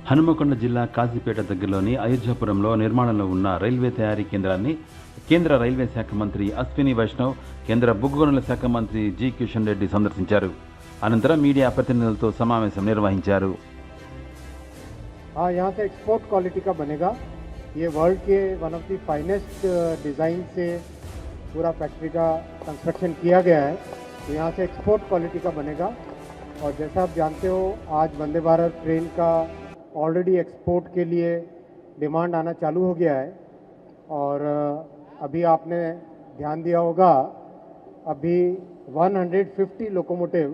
హనుమకొండ జిల్లా కాజీపేట దగ్గరలోని అయోధ్యాపురంలో నిర్మాణంలో ఉన్న రైల్వే తయారీ కేంద్రాన్ని కేంద్ర రైల్వే శాఖ మంత్రి అశ్విని వైష్ణవ్, కేంద్ర బొగ్గు గనుల శాఖ మంత్రి జి కిషన్ రెడ్డి సందర్శించారు. అనంతరం మీడియా ప్రతినిధులతో సమావేశం నిర్వహించారు. यहाँ से एक्सपोर्ट क्वालिटी का बनेगा। ये वर्ल्ड के one of the finest design से पूरा फैक्ट्री का कंस्ट्रक्शन किया गया है, तो यहाँ से एक्सपोर्ट क्वालिटी का बनेगा। और जैसा आप जानते हो, आज वंदे भारत ट्रेन का ऑलरेडी एक्सपोर्ट के लिए डिमांड आना चालू हो गया है। और अभी आपने ध्यान दिया होगा, अभी 150 लोकोमोटिव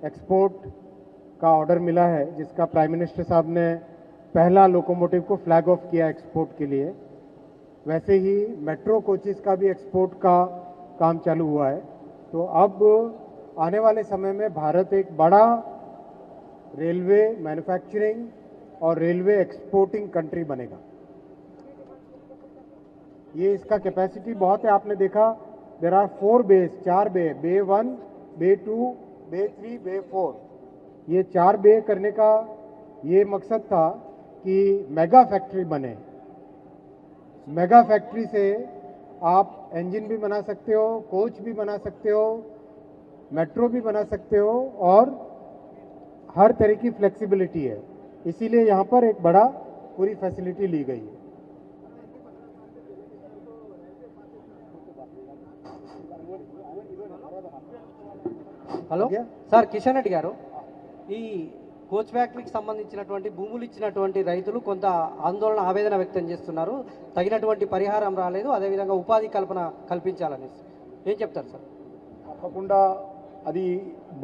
एक्सपोर्ट का ऑर्डर मिला है, जिसका प्राइम मिनिस्टर साहब ने पहला लोकोमोटिव को फ्लैग ऑफ किया एक्सपोर्ट के लिए। वैसे ही मेट्रो कोचेस का भी एक्सपोर्ट का काम चालू हुआ है। तो अब आने वाले समय में भारत एक बड़ा रेलवे मैन्युफैक्चरिंग और रेलवे एक्सपोर्टिंग कंट्री बनेगा। ये इसका कैपेसिटी बहुत है। आपने देखा देयर आर 4 बेस, 4 बे, बे 1, बे 2, बे 3, बे 4। ये 4 बे करने का ये मकसद था कि मेगा फैक्ट्री बने। मेगा फैक्ट्री से आप इंजन भी बना सकते हो, कोच भी बना सकते हो, मेट्रो भी बना सकते हो, और हर तरह की फ्लेक्सिबिलिटी है। इसीलिए यहाँ पर एक बड़ा पूरी फैसिलिटी ली गई है। హలో సార్, కిషన్ రెడ్డి గారు, ఈ కోచ్ ఫ్యాక్టరీకి సంబంధించినటువంటి భూములు ఇచ్చినటువంటి రైతులు కొంత ఆందోళన, ఆవేదన వ్యక్తం చేస్తున్నారు. తగినటువంటి పరిహారం రాలేదు, అదేవిధంగా ఉపాధి కల్పించాలని ఏం చెప్తారు సార్? తప్పకుండా అది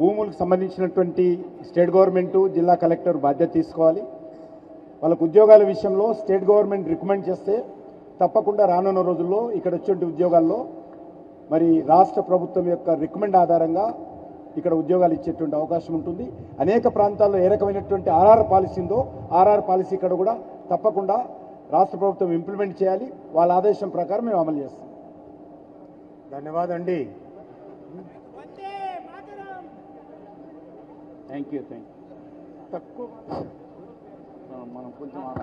భూములకు సంబంధించినటువంటి స్టేట్ గవర్నమెంటు, జిల్లా కలెక్టర్ బాధ్యత తీసుకోవాలి. వాళ్ళకు ఉద్యోగాల విషయంలో స్టేట్ గవర్నమెంట్ రికమెండ్ చేస్తే తప్పకుండా రానున్న రోజుల్లో ఇక్కడ వచ్చే ఉద్యోగాల్లో మరి రాష్ట్ర ప్రభుత్వం యొక్క రికమెండ్ ఆధారంగా ఇక్కడ ఉద్యోగాలు ఇచ్చేటువంటి అవకాశం ఉంటుంది. అనేక ప్రాంతాల్లో ఏ రకమైనటువంటి ఆర్ఆర్ పాలసీ ఉందో ఆర్ఆర్ పాలసీ ఇక్కడ కూడా తప్పకుండా రాష్ట్ర ప్రభుత్వం ఇంప్లిమెంట్ చేయాలి. వాళ్ళ ఆదేశం ప్రకారం మేము అమలు చేస్తాం. धन्यवाद अंडी। Thank you. మనం కొంచెం